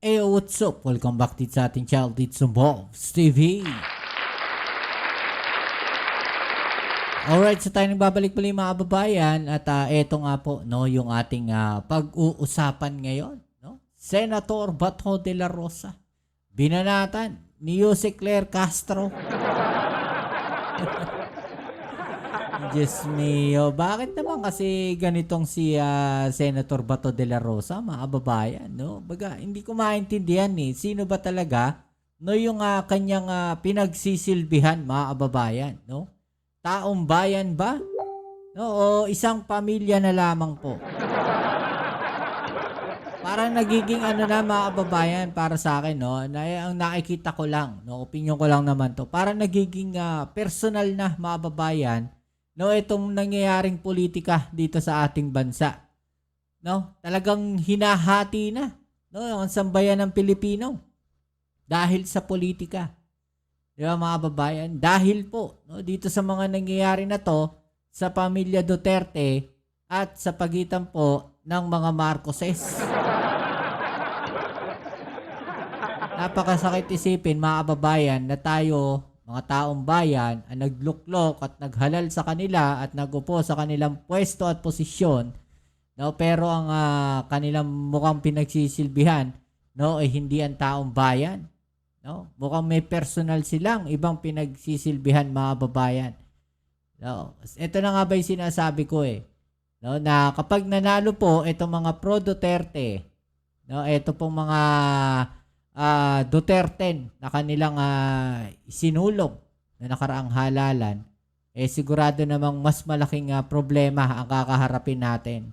Hey, what's up? Welcome back dito sa ating channel dito sa Bobs TV. Alright, so tayo nagbabalik muli mga kababayan at eto nga po no, yung ating pag-uusapan ngayon. No? Senator Bato de la Rosa, binanatan ni Jose Claire Castro. Diyos mio, bakit naman kasi ganitong si Senator Bato de la Rosa, mga kababayan, no? Baga, hindi ko maintindihan sino ba talaga no yung kanyang pinagsisilbihan, mga kababayan, no? Taong bayan ba? No, o isang pamilya na lamang po? Parang nagiging ano na mga kababayan para sa akin, no? Ang nakikita ko lang, no? Opinion ko lang naman to. Parang nagiging personal na mga kababayan, no, itong nangyayaring politika dito sa ating bansa. No? Talagang hinahati na, no, ang sambayan ng Pilipino dahil sa politika. Di ba mga kababayan? Dahil po no, dito sa mga nangyayari na to sa pamilya Duterte at sa pagitan po ng mga Marcoses. Napakasakit isipin mga kababayan na tayo mga taong bayan ang nagluklok at naghalal sa kanila at nagupo sa kanilang pwesto at posisyon, no, pero ang kanilang mukhang pinagsisilbihan, no, hindi ang taong bayan, no, mukhang may personal silang ibang pinagsisilbihan mga babayan, no. Ito na nga ba yung sinasabi ko no, na kapag nanalo po itong mga pro Duterte, no, ito pong mga Duterte na kanilang sinulog na nakaraang halalan, sigurado namang mas malaking problema ang kakaharapin natin,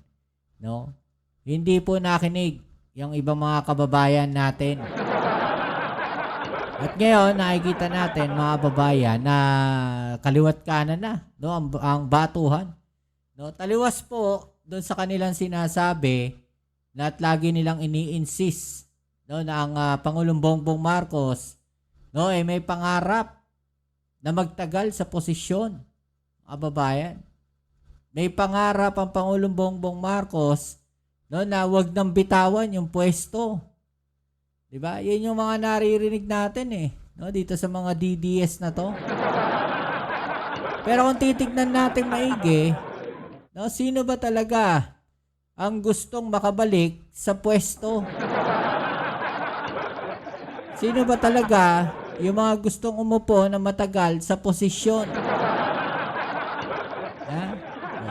no? Hindi po nakinig yung ibang mga kababayan natin. At ngayon nakikita natin mga kababayan na kaliwat kanan na, no, ang batuhan, no? Taliwas po doon sa kanilang sinasabi na at lagi nilang ini-insist, no, na ang Pangulong Bongbong Marcos, no, may pangarap na magtagal sa posisyon, kababayan. May pangarap ang Pangulong Bongbong Marcos, no, na wag nang bitawan yung pwesto. 'Di ba? Yan yung mga naririnig natin no, dito sa mga DDS na to. Pero kung titignan natin maigi, no, sino ba talaga ang gustong makabalik sa pwesto? Sino ba talaga yung mga gustong umupo na matagal sa posisyon?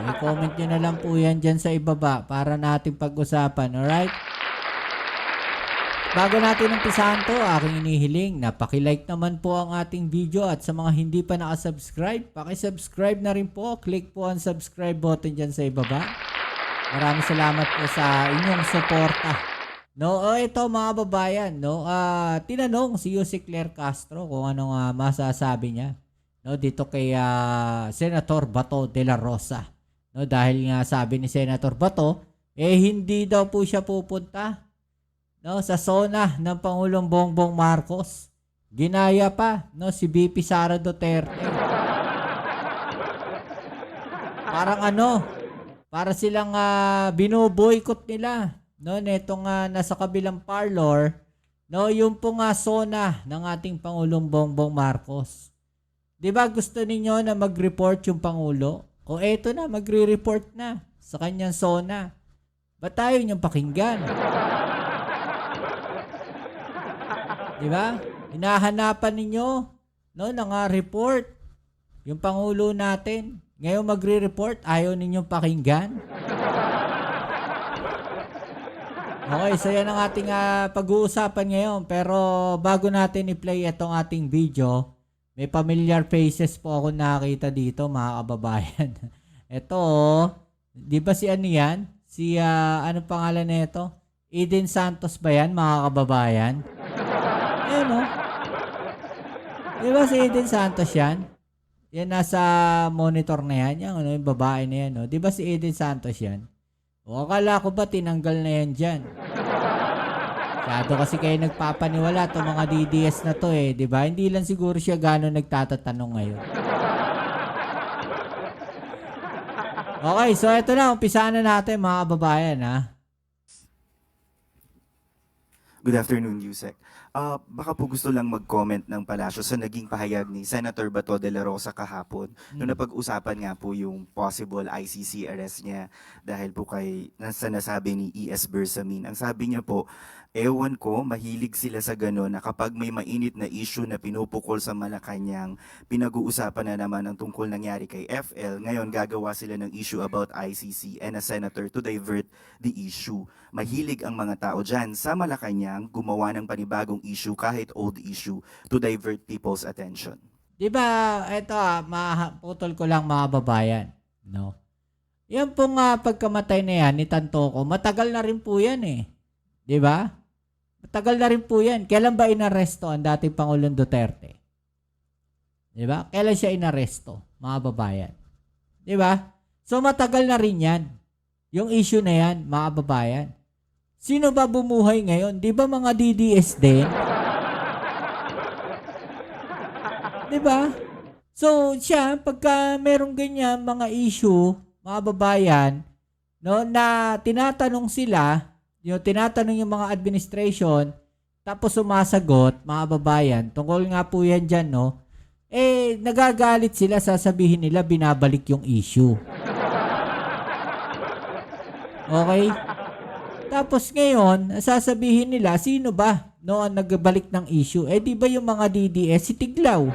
I-comment nyo na lang po yan dyan sa ibaba para natin pag-usapan, alright? Bago natin umpisahan to, aking inihiling na paki-like naman po ang ating video at sa mga hindi pa nakasubscribe, paki-subscribe na rin po. Click po ang subscribe button dyan sa ibaba. Maraming salamat po sa inyong suporta. No, ito mga babayan, no, tinanong si Jose Claire Castro kung anong masasabi niya, no, dito kay Senator Bato de la Rosa, no, dahil nga sabi ni Senator Bato, hindi daw po siya pupunta, no, sa SONA ng Pangulong Bongbong Marcos. Ginaya pa, no, si VP Sara Duterte. Parang para silang binoboykot nila, no, netong nasa kabilang parlor, no, yung pong SONA ng ating Pangulong Bongbong Marcos. 'Di ba gusto ninyo na mag-report yung Pangulo? O eto na, magre-report na sa kanyang SONA. Ba't tayo niyong pakinggan? 'Di ba? Hinahanapan ninyo, no, ng report yung Pangulo natin. Ngayon magre-report, ayaw ninyong pakinggan? Okay, so yan ang ating pag-uusapan ngayon. Pero bago natin i-play itong ating video, may familiar faces po ako nakita dito mga kababayan. Ito, di ba si ano yan? Si, ano pangalan na ito? Eden Santos ba yan mga kababayan? Ayan Di ba si Eden Santos yan? Yan nasa monitor na yan. Yung babae na yan. Di ba si Eden Santos yan? O akala ko ba tinanggal na yan dyan? Masyado kasi kayo nagpapaniwala itong mga DDS na to di ba? Hindi lang siguro siya gano'n nagtatatanong ngayon. Okay, so ito na. Umpisaan na natin mga kababayan Good afternoon, Yusek. Baka po gusto lang mag-comment ng palasyo sa naging pahayag ni Senator Bato de la Rosa kahapon nung napag-usapan nga po yung possible ICC arrest niya dahil po kay nasa nasabi ni E.S. Bersamin. Ang sabi niya po, ewan ko, mahilig sila sa gano'n na kapag may mainit na issue na pinupukol sa Malacanang, pinag-uusapan na naman ang tungkol nangyari kay FL. Ngayon, gagawa sila ng issue about ICC and a senator to divert the issue. Mahilig ang mga tao dyan sa Malacanang gumawa ng panibagong issue kahit old issue to divert people's attention. Di ba, eto putol ko lang mga babayan. No? Yan pong pagkamatay na yan ni Tantoco, matagal na rin po yan eh. Di ba? Matagal na rin po yan. Kailan ba inaresto ang dating Pangulong Duterte? Di ba? Kailan siya inaresto, mga babayan? Di ba? So matagal na rin yan. Yung issue na yan, mga babayan. Sino ba bumuhay ngayon? Di ba mga DDS din? Di ba? So siya, pagka merong ganyan mga issue, mga babayan, no, na tinatanong sila, tinatanong yung mga administration, tapos sumasagot, mga babayan, tungkol nga po yan dyan, no, nagagalit sila, sasabihin nila, binabalik yung issue. Okay? Tapos ngayon, sasabihin nila, sino ba, no, ang nagbalik ng issue? Di ba yung mga DDS, si Tiglaw?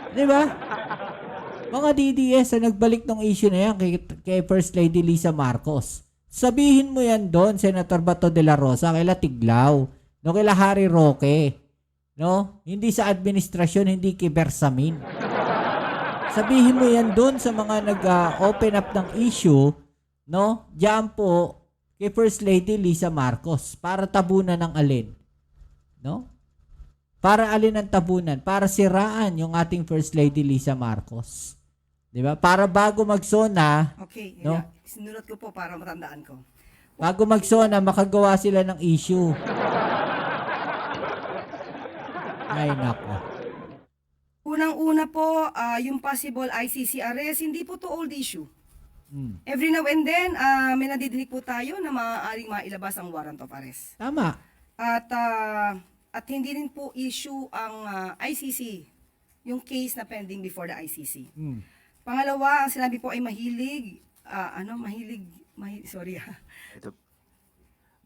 Di ba? Mga DDS ang nagbalik ng issue na yan kay First Lady Lisa Marcos. Sabihin mo yan doon, Senator Bato de la Rosa, kaila Tiglaw, no, kaila Harry Roque, no? Hindi sa administrasyon, hindi kay Bersamin. Sabihin mo yan doon sa mga nag-open up ng issue, no? Diyan po kay First Lady Lisa Marcos para tabunan ng alin, no? Para alin ang tabunan? Para siraan yung ating First Lady Lisa Marcos. 'Di ba? Para bago magsona, Okay, no? Sinunod ko po para matandaan ko. Bago magsona, makagawa sila ng issue. Ay, nako. Unang-una po, yung possible ICC arrest, hindi po to old issue. Every now and then, may nadidinig po tayo na maaaring mailabas ang warrant of arrest. Tama. At hindi rin po issue ang ICC, yung case na pending before the ICC. Pangalawa, ang sinabi po ay Ito,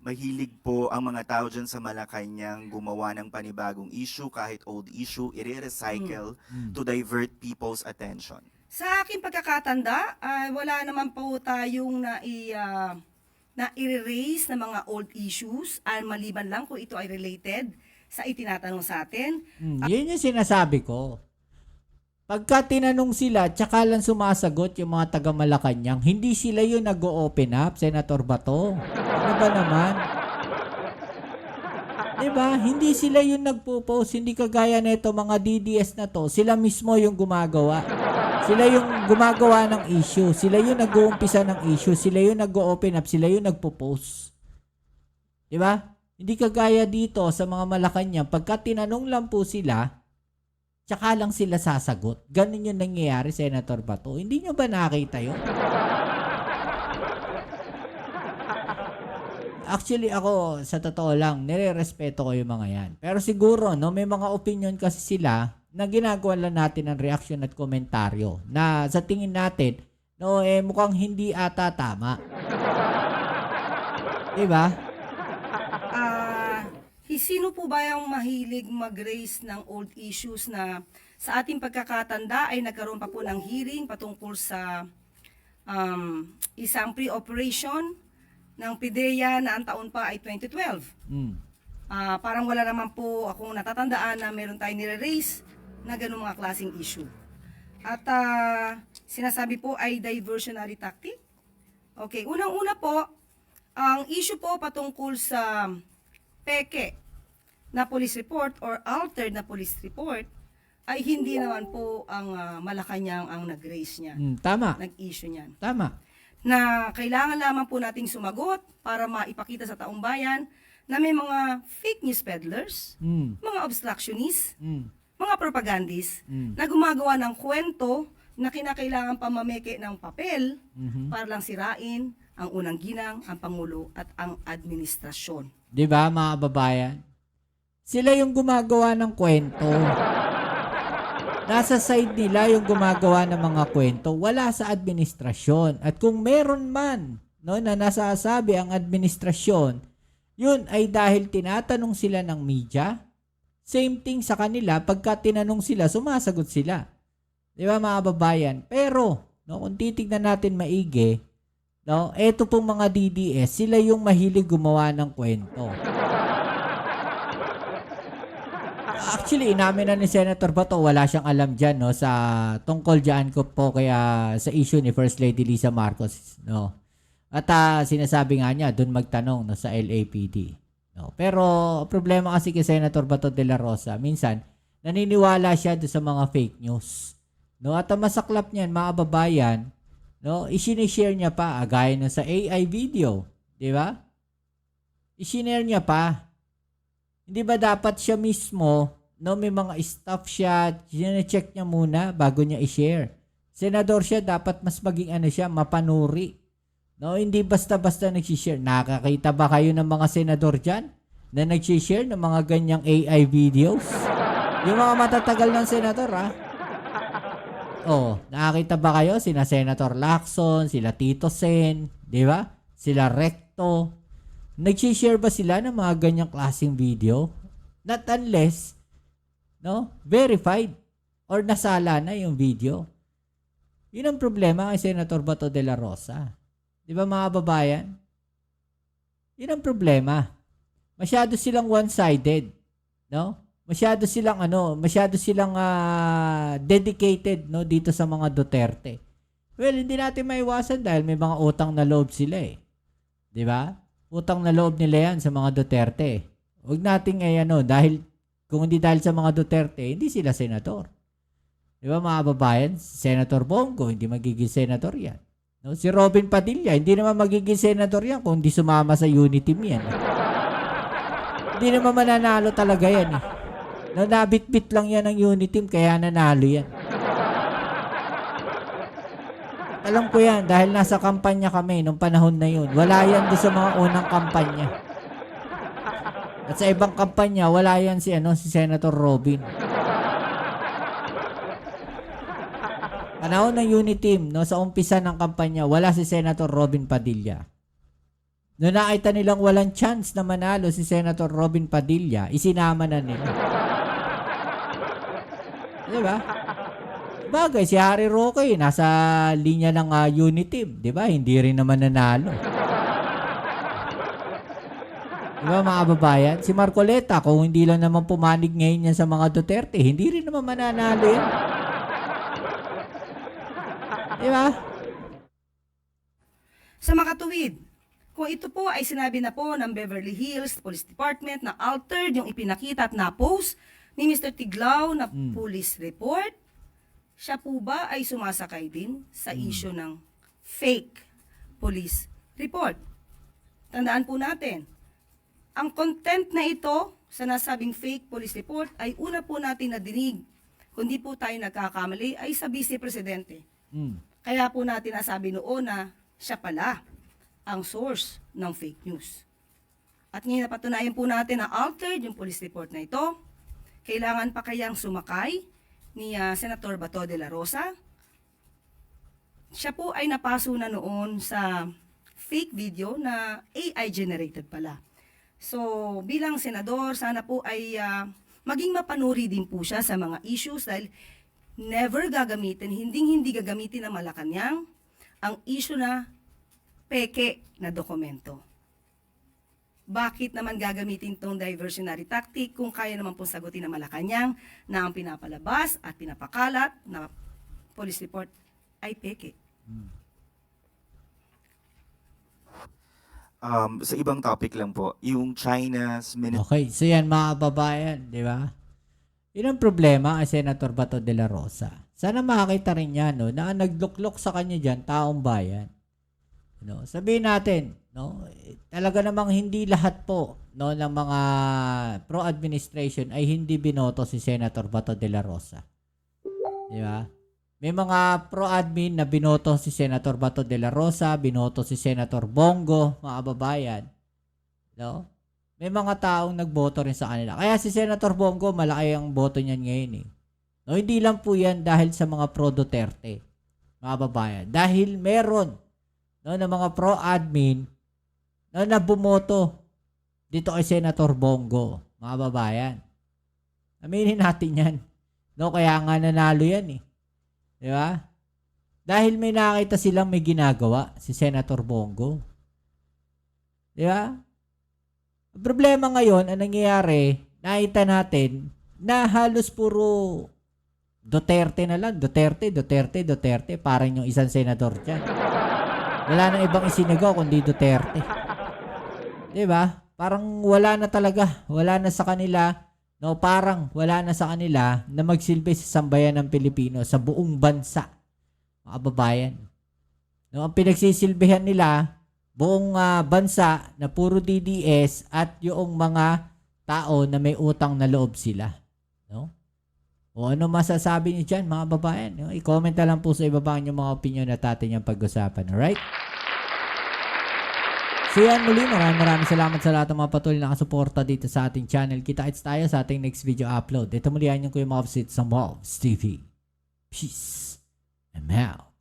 mahilig po ang mga tao dyan sa Malacanang gumawa ng panibagong issue kahit old issue, i-recycle to divert people's attention. Sa aking pagkakatanda, wala naman po tayong na-erase na mga old issues, maliban lang kung ito ay related sa itinatanong sa atin. Yun yung sinasabi ko. Pagka tinanong sila, tsaka lang sumasagot yung mga taga Malacanang, hindi sila yung nag-open up, Senator Bato. Ano ba naman? Diba? Hindi sila yung nagpo-post, hindi kagaya nito mga DDS na to, sila mismo yung gumagawa. Sila yung gumagawa ng issue, sila yung nag-uumpisa ng issue, sila yung nag-open up, sila yung nagpo-post. Diba? Hindi kagaya dito sa mga Malacanang, pagka tinanong lang po sila, tsaka lang sila sasagot. Ganun yung nangyayari, Senator Bato. Hindi nyo ba nakita yun? Actually, ako, sa totoo lang, nire-respeto ko yung mga yan. Pero siguro, no, may mga opinion kasi sila na ginagawa lang natin ng reaction at komentaryo na sa tingin natin, no, mukhang hindi ata tama. Diba? Sino po ba yung mahilig mag-raise ng old issues na sa ating pagkakatanda ay nagkaroon pa po ng hearing patungkol sa isang pre-operation ng PIDEA na ang taon pa ay 2012. Parang wala naman po akong natatandaan na meron tayong nire-raise na ganung mga klaseng issue. At sinasabi po ay diversionary tactic. Okay, unang-una po, ang issue po patungkol sa peke na police report or altered na police report ay hindi naman po ang Malacanang ang nag-raise niya. Tama. Nag-issue niyan. Tama. Na kailangan lamang po nating sumagot para maipakita sa taong bayan na may mga fake news peddlers, mga obstructionists, mga propagandists na gumagawa ng kwento na kinakailangan pamameke ng papel para lang sirain ang unang ginang, ang Pangulo at ang administrasyon. 'Di ba, mga kababayan? Sila yung gumagawa ng kwento. Nasa side nila yung gumagawa ng mga kwento, wala sa administrasyon. At kung meron man, no, na nasasabi ang administrasyon, yun ay dahil tinatanong sila ng media. Same thing sa kanila, pagka tinanong sila, sumasagot sila. Di ba, mga kababayan? Pero, no, kung titignan natin maigi, no, eto pong mga DDS, sila yung mahilig gumawa ng kwento. Actually, inamin na ni Senator Bato, wala siyang alam dyan, no, sa tungkol dyan ko po kaya sa issue ni First Lady Lisa Marcos, no. At sinasabi nga niya, doon magtanong, no, sa LAPD. No. Pero problema kasi kay Senator Bato de la Rosa, minsan naniniwala siya doon sa mga fake news. No, at ang masaklap niyan, mga kababayan, no, i-share niya pa gaya na sa AI video, di ba? I-share niya pa. Hindi ba dapat siya mismo, no, may mga stuff siya, check niya muna bago niya i-share. Senador siya, dapat mas maging siya, mapanuri. No, hindi basta-basta nag-share. Nakakita ba kayo ng mga senador dyan na nag-share ng mga ganyang AI videos? Yung mga matatagal ng senador, Oh, nakakita ba kayo? Sina Senator Lacson, sila Tito Sen, di ba? Sila Recto. Nag-share ba sila ng mga ganyang klaseng video? Not unless, no, verified or nasala na yung video. Yun ang problema kay Senator Bato de la Rosa. Di ba, mga babayan? Yun ang problema. Masyado silang one-sided, no? Masyado silang dedicated, no, dito sa mga Duterte. Well, hindi natin maiwasan dahil may mga utang na loob sila eh. Di ba? Utang na loob nila yan sa mga Duterte. Huwag nating dahil kung hindi dahil sa mga Duterte, hindi sila senador. Di ba, mga babayan? Senator Bongo, hindi magiging senador yan. No? Si Robin Padilla, hindi naman magiging senador yan kung hindi sumama sa Uniteam yan. Hindi naman mananalo talaga yan eh. No, nabit-bit lang yan ng Uniteam, kaya nanalo yan. Alam ko yan, dahil nasa kampanya kami nung panahon na yun. Wala yan doon sa mga unang kampanya. At sa ibang kampanya, wala yan si Senator Robin. Panahon ng Uniteam, no, sa umpisa ng kampanya, wala si Senator Robin Padilla. Noong nakita nilang walang chance na manalo si Senator Robin Padilla, isinama na nila. Diba? Bagay, si Harry Roque, nasa linya ng Uniteam. Diba? Hindi rin naman nanalo. Diba, mga kababayan? Si Marcoleta, kung hindi lang naman pumanig ngayon yan sa mga Duterte, hindi rin naman mananalo yan. Diba? Sa makatuwid, kung ito po ay sinabi na po ng Beverly Hills Police Department na altered yung ipinakita at na-post ni Mr. Tiglao na police report, siya po ba ay sumasakay din sa issue ng fake police report? Tandaan po natin, ang content na ito sa nasabing fake police report ay una po natin nadinig, kundi po tayo nagkakamali, ay sa Vice Presidente. Kaya po natin nasabi noon na siya pala ang source ng fake news. At ngayon napatunayan po natin na altered yung police report na ito. Kailangan pa kayang sumakay ni Senator Bato de la Rosa? Siya po ay napaso na noon sa fake video na AI generated pala. So, bilang senador, sana po ay maging mapanuri din po siya sa mga issues dahil never gagamitin, hindi gagamitin ng Malacanang ang issue na peke na dokumento. Bakit naman gagamitin tong diversionary tactic kung kaya naman pong sagutin ng Malacanang na ang pinapalabas at pinapakalat na police report ay peke? Sa ibang topic lang po, yung China's minute. Okay, so yan, mga kababayan, di ba? Yun ang problema kay Senator Bato de la Rosa. Sana makakita rin niya, no, na nagluklok sa kanya dyan, taong bayan. No, sabihin natin, no, talaga namang hindi lahat po, no, ng mga pro-administration ay hindi binoto si Senator Bato de la Rosa. Di ba? May mga pro-admin na binoto si Senator Bato de la Rosa, binoto si Senator Bongo, mga kababayan. No? May mga taong nagboto rin sa kanila. Kaya si Senator Bongo, malaki ang boto niyan ngayon eh. No, hindi lang po yan dahil sa mga pro-Duterte, mga kababayan. Dahil meron no, na mga pro-admin na bumoto dito kay Senator Bongo, mga kababayan. Aminin natin yan. No, kaya nga nanalo yan eh. Di ba? Dahil may nakita silang may ginagawa si Senator Bongo. Di ba? Ang problema ngayon, ang nangyayari, nakita natin na halos puro Duterte na lang. Duterte. Parang yung isang senador dyan. Wala nang ibang isinagaw kundi Duterte. Di ba? Parang wala na talaga. Wala na sa kanila. No, parang wala na sa kanila na magsilbi sa sambayan ng Pilipino sa buong bansa, mga kababayan. No, ang pinagsisilbihan nila, buong bansa na puro DDS at yung mga tao na may utang na loob sila. No? O ano masasabi niyo dyan, mga kababayan? No? I-comment na lang po sa ibaba yung mga opinion na atin yung pag-usapan. Alright? So yan muli, maraming salamat sa lahat ng mga patuloy na nakasuporta dito sa ating channel. Kita-kits tayo sa ating next video upload. Ito muli yan yung Kuya Mobsit sa Mobs TV. Peace. I'm out.